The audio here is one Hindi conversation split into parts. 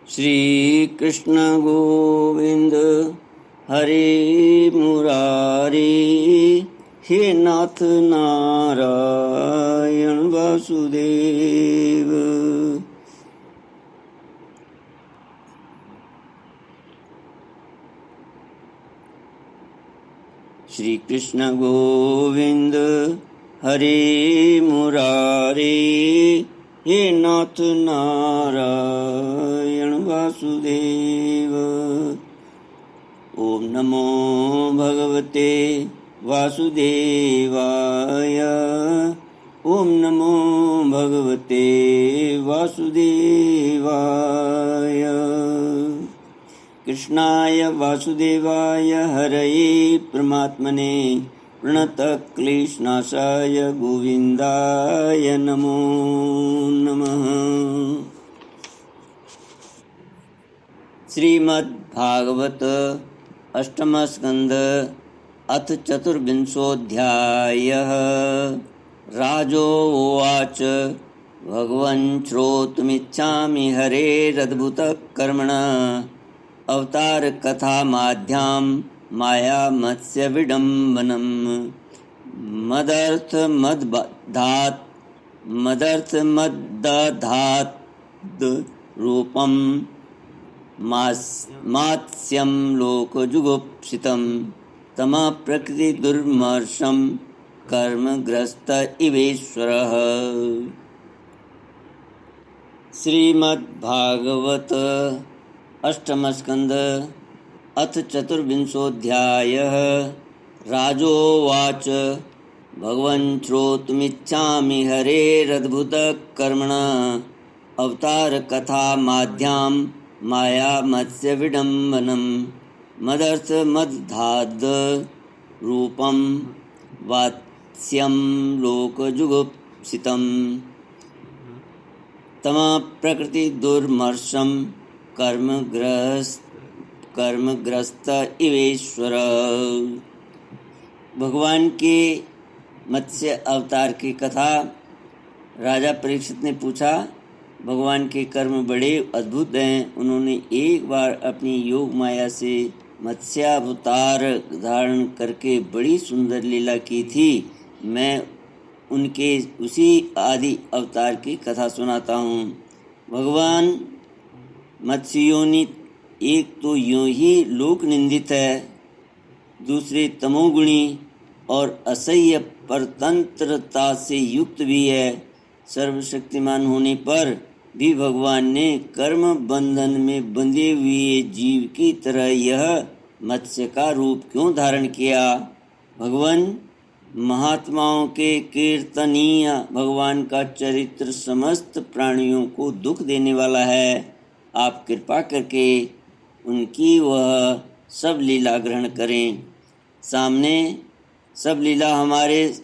श्री कृष्ण गोविंद हरे मुरारी, हे नाथ नारायण वासुदेव। श्री कृष्ण गोविंद हरे मुरारी, हे नाथ नारायण वासुदेव। ओम नमो भगवते वासुदेवाय। ओम नमो भगवते वासुदेवाय। कृष्णाय वासुदेवाय हरये परमात्मने प्रणतक्लेशनाशाय गोविन्दाय नमो नमः। श्रीमद्भागवत अष्टम स्कंद अथ चतुर्विंशोऽध्यायः। राजोवाच भगवन् श्रोतुमिच्छामि हरेरद्भुतकर्मणः अवतार कथा माध्याम माया मत्स्य विडम्बनम। मदर्थ मदधात रूपम मात्स्यम लोकजुगुप्सितम तमा प्रकृति दुर्मर्षम कर्मग्रस्त इवेश्वरः। श्रीमद्भागवत अष्टम स्कंद अथ चतुर्विंशोऽध्यायः। राजोवाच भगवन् श्रोतुमिच्छामि हरेरद्भुतकर्मणः अवतार कथा माध्यां माया मत्स्य विडम्बनम्। मदर्थ मदधाद रूपं वात्स्यं लोकजुगुप्सितम् तमा प्रकृति दुर्मर्षम कर्मग्रस्त इवेश्वर। भगवान के मत्स्य अवतार की कथा। राजा परीक्षित ने पूछा, भगवान के कर्म बड़े अद्भुत हैं। उन्होंने एक बार अपनी योग माया से मत्स्यावतार धारण करके बड़ी सुंदर लीला की थी। मैं उनके उसी आदि अवतार की कथा सुनाता हूँ। भगवान मत्स्योनि एक तो यूं ही लोक निंदित है, दूसरे तमोगुणी और असह्य परतंत्रता से युक्त भी है। सर्वशक्तिमान होने पर भी भगवान ने कर्म बंधन में बंधे हुए जीव की तरह यह मत्स्य का रूप क्यों धारण किया। भगवान महात्माओं के कीर्तनीय भगवान का चरित्र समस्त प्राणियों को दुख देने वाला है। आप कृपा करके उनकी वह सब लीला ग्रहण करें। सामने सब लीला हमारे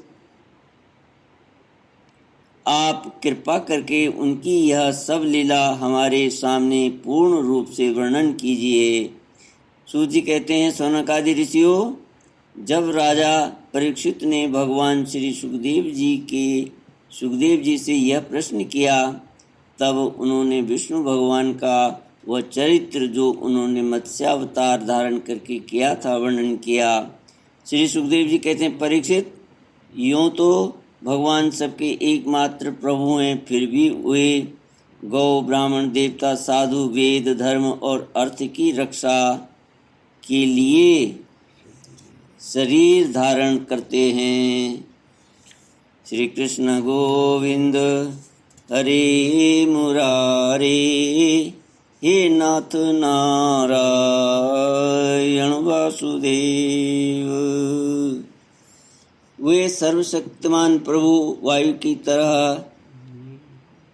आप कृपा करके उनकी यह सब लीला हमारे सामने पूर्ण रूप से वर्णन कीजिए। सूत जी कहते हैं, सौनकादि ऋषियों, जब राजा परीक्षित ने भगवान श्री सुखदेव जी से यह प्रश्न किया, तब उन्होंने विष्णु भगवान का वह चरित्र जो उन्होंने मत्स्यावतार धारण करके किया था वर्णन किया। श्री सुखदेव जी कहते हैं, परीक्षित, यूँ तो भगवान सबके एकमात्र प्रभु हैं, फिर भी वे गौ ब्राह्मण देवता साधु वेद धर्म और अर्थ की रक्षा के लिए शरीर धारण करते हैं। श्री कृष्ण गोविंद हरे मुरारे, हे नाथ नारायण वासुदेव। वे सर्वशक्तिमान प्रभु वायु की तरह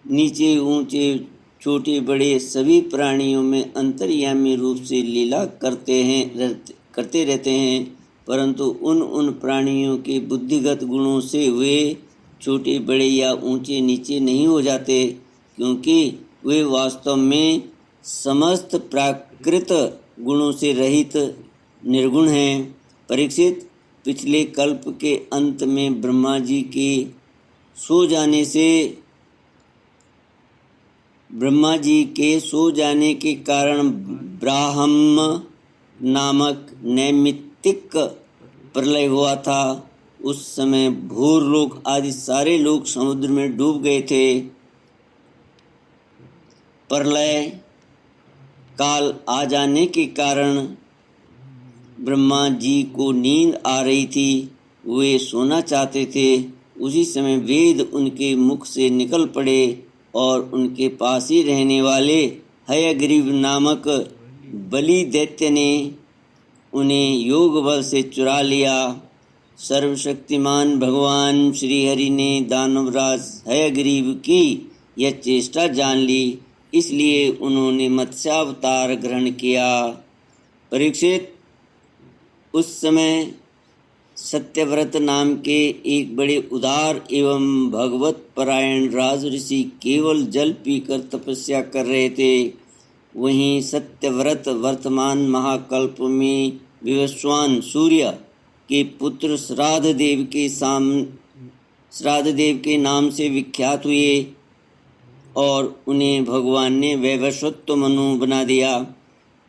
नीचे ऊंचे छोटे बड़े सभी प्राणियों में अंतर्यामी रूप से लीला करते रहते हैं, परंतु उन प्राणियों के बुद्धिगत गुणों से वे छोटे बड़े या ऊंचे नीचे नहीं हो जाते, क्योंकि वे वास्तव में समस्त प्राकृत गुणों से रहित निर्गुण हैं। परीक्षित, पिछले कल्प के अंत में ब्रह्मा जी के सो जाने से ब्रह्मा जी के सो जाने के कारण ब्राह्म नामक नैमित्तिक प्रलय हुआ था। उस समय भूर लोक आदि सारे लोग समुद्र में डूब गए थे। प्रलय काल आ जाने के कारण ब्रह्मा जी को नींद आ रही थी, वे सोना चाहते थे। उसी समय वेद उनके मुख से निकल पड़े और उनके पास ही रहने वाले हयग्रीव नामक बलि दैत्य ने उन्हें योग बल से चुरा लिया। सर्वशक्तिमान भगवान श्री हरि ने दानवराज हयग्रीव की यह चेष्टा जान ली, इसलिए उन्होंने मत्स्यावतार ग्रहण किया। परीक्षित, उस समय सत्यव्रत नाम के एक बड़े उदार एवं भगवत परायण राजऋषि केवल जल पीकर तपस्या कर रहे थे। वहीं सत्यव्रत वर्तमान महाकल्प में विवस्वान सूर्य के पुत्र श्राद्ध देव के नाम से विख्यात हुए और उन्हें भगवान ने वैवस्वत मनु बना दिया।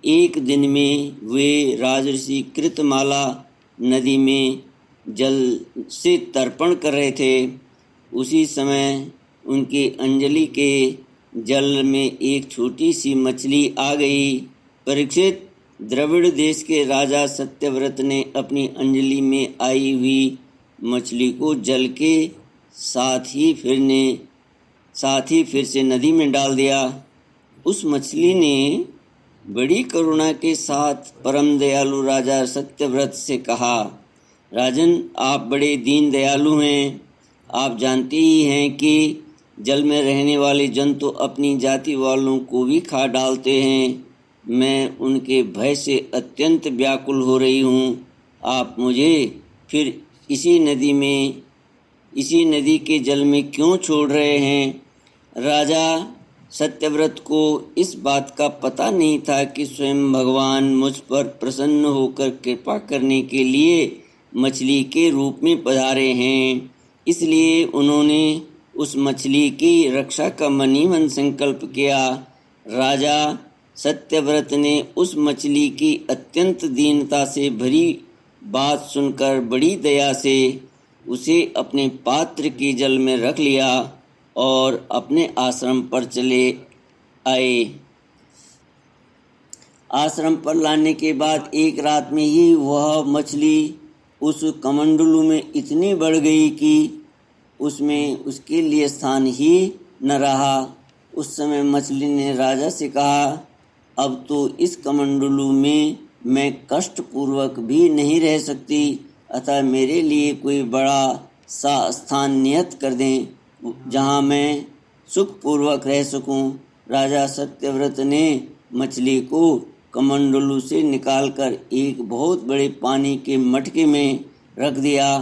एक दिन में वे राजऋषि कृतमाला नदी में जल से तर्पण कर रहे थे। उसी समय उनकी अंजलि के जल में एक छोटी सी मछली आ गई। परीक्षित, द्रविड़ देश के राजा सत्यव्रत ने अपनी अंजलि में आई हुई मछली को जल के साथ ही फिर से नदी में डाल दिया। उस मछली ने बड़ी करुणा के साथ परम दयालु राजा सत्यव्रत से कहा, राजन, आप बड़े दीन दयालु हैं। आप जानते ही हैं कि जल में रहने वाले जंतु अपनी जाति वालों को भी खा डालते हैं। मैं उनके भय से अत्यंत व्याकुल हो रही हूँ। आप मुझे फिर इसी नदी के जल में क्यों छोड़ रहे हैं? राजा सत्यव्रत को इस बात का पता नहीं था कि स्वयं भगवान मुझ पर प्रसन्न होकर कृपा करने के लिए मछली के रूप में पधारे हैं। इसलिए उन्होंने उस मछली की रक्षा का मन ही मन संकल्प किया। राजा सत्यव्रत ने उस मछली की अत्यंत दीनता से भरी बात सुनकर बड़ी दया से उसे अपने पात्र के जल में रख लिया और अपने आश्रम पर चले आए। आश्रम पर लाने के बाद एक रात में ही वह मछली उस कमंडलू में इतनी बढ़ गई कि उसमें उसके लिए स्थान ही न रहा। उस समय मछली ने राजा से कहा, अब तो इस कमंडलू में मैं कष्टपूर्वक भी नहीं रह सकती, अतः मेरे लिए कोई बड़ा सा स्थान नियत कर दें जहाँ मैं सुखपूर्वक रह सकूं। राजा सत्यव्रत ने मछली को कमंडलू से निकालकर एक बहुत बड़े पानी के मटके में रख दिया,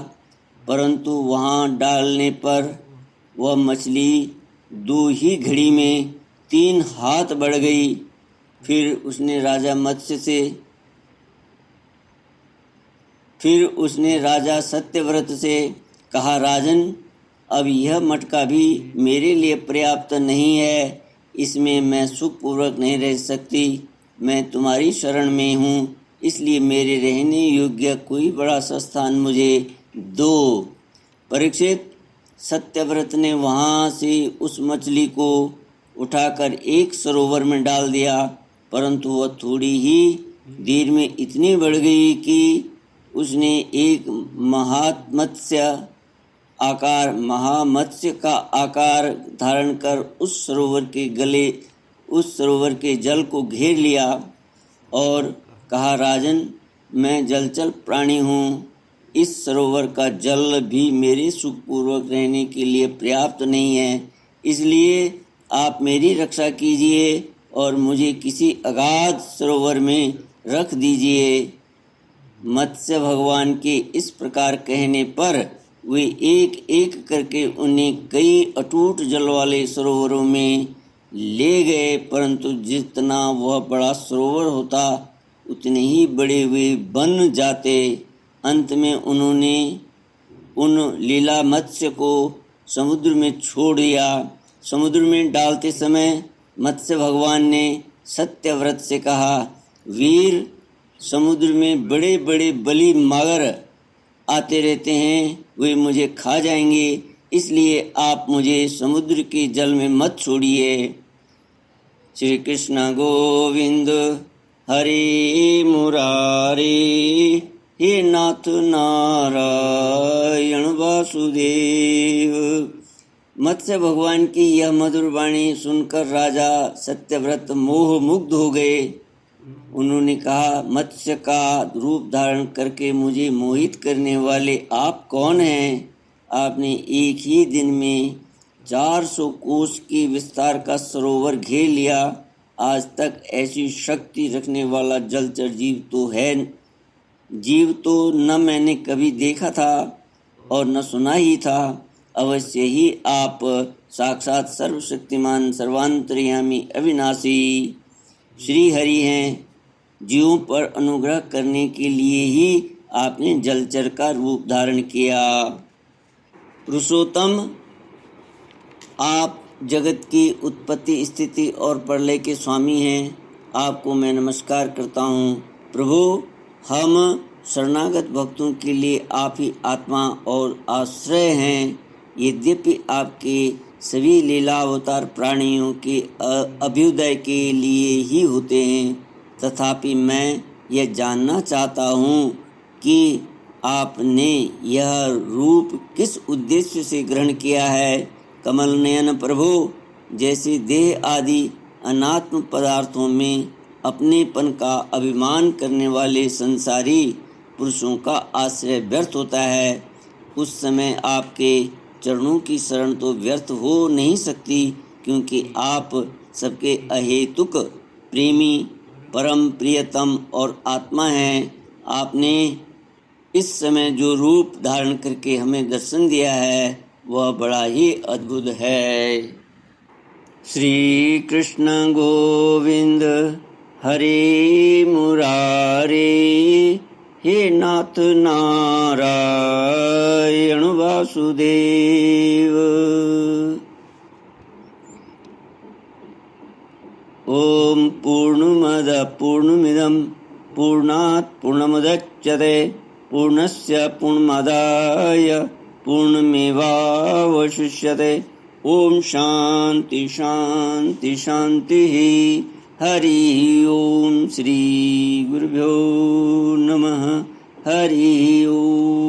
परंतु वहाँ डालने पर वह मछली 2 ही घड़ी में 3 हाथ बढ़ गई। फिर उसने राजा सत्यव्रत से कहा, राजन, अब यह मटका भी मेरे लिए पर्याप्त नहीं है, इसमें मैं सुखपूर्वक नहीं रह सकती। मैं तुम्हारी शरण में हूँ, इसलिए मेरे रहने योग्य कोई बड़ा सा स्थान मुझे दो। परीक्षित, सत्यव्रत ने वहाँ से उस मछली को उठाकर एक सरोवर में डाल दिया, परंतु वह थोड़ी ही देर में इतनी बढ़ गई कि उसने एक महामत्स्य का आकार धारण कर उस सरोवर के जल को घेर लिया और कहा, राजन, मैं जलचर प्राणी हूँ, इस सरोवर का जल भी मेरे सुखपूर्वक रहने के लिए पर्याप्त नहीं है, इसलिए आप मेरी रक्षा कीजिए और मुझे किसी अगाध सरोवर में रख दीजिए। मत्स्य भगवान के इस प्रकार कहने पर वे एक एक करके उन्हें कई अटूट जल वाले सरोवरों में ले गए, परंतु जितना वह बड़ा सरोवर होता उतने ही बड़े वे बन जाते। अंत में उन्होंने उन लीला मत्स्य को समुद्र में छोड़ दिया। समुद्र में डालते समय मत्स्य भगवान ने सत्यव्रत से कहा, वीर, समुद्र में बड़े बड़े बली मगर आते रहते हैं, वे मुझे खा जाएंगे, इसलिए आप मुझे समुद्र के जल में मत छोड़िए। श्री कृष्ण गोविंद हरे मुरारे, हे नाथ नारायण वासुदेव। मत्स्य भगवान की यह मधुर वाणी सुनकर राजा सत्यव्रत मोह मुग्ध हो गए। उन्होंने कहा, मत्स्य का रूप धारण करके मुझे मोहित करने वाले आप कौन हैं? आपने एक ही दिन में 400 कोस के विस्तार का सरोवर घेर लिया। आज तक ऐसी शक्ति रखने वाला जलचर जीव तो न मैंने कभी देखा था और न सुना ही था। अवश्य ही आप साक्षात सर्वशक्तिमान, सर्वांतर्यामी, अविनाशी श्री हरि हैं। जीवों पर अनुग्रह करने के लिए ही आपने जलचर का रूप धारण किया। पुरुषोत्तम, आप जगत की उत्पत्ति, स्थिति और प्रलय के स्वामी हैं। आपको मैं नमस्कार करता हूँ। प्रभु, हम शरणागत भक्तों के लिए आप ही आत्मा और आश्रय हैं। यद्यपि आपके सभी लीलावतार प्राणियों के अभ्युदय के लिए ही होते हैं, तथापि मैं यह जानना चाहता हूँ कि आपने यह रूप किस उद्देश्य से ग्रहण किया है। कमल नयन प्रभु, जैसे देह आदि अनात्म पदार्थों में अपनेपन का अभिमान करने वाले संसारी पुरुषों का आश्रय व्यर्थ होता है, उस समय आपके चरणों की शरण तो व्यर्थ हो नहीं सकती, क्योंकि आप सबके अहेतुक प्रेमी, परम प्रियतम और आत्मा हैं। आपने इस समय जो रूप धारण करके हमें दर्शन दिया है, वह बड़ा ही अद्भुत है। श्री कृष्ण गोविंद हरे मुरारे, हे नाथ नारायण वासुदेव। ओम पूर्णमद पूर्णमिदं पूर्णात् पूर्णमुदच्यते पूर्णस्य पूर्णमादाय पूर्णमेवावशिष्यते। ओम शांति शांति शांतिः। हरि ओम। श्री गुरुभ्यो नमः। हरि ओम।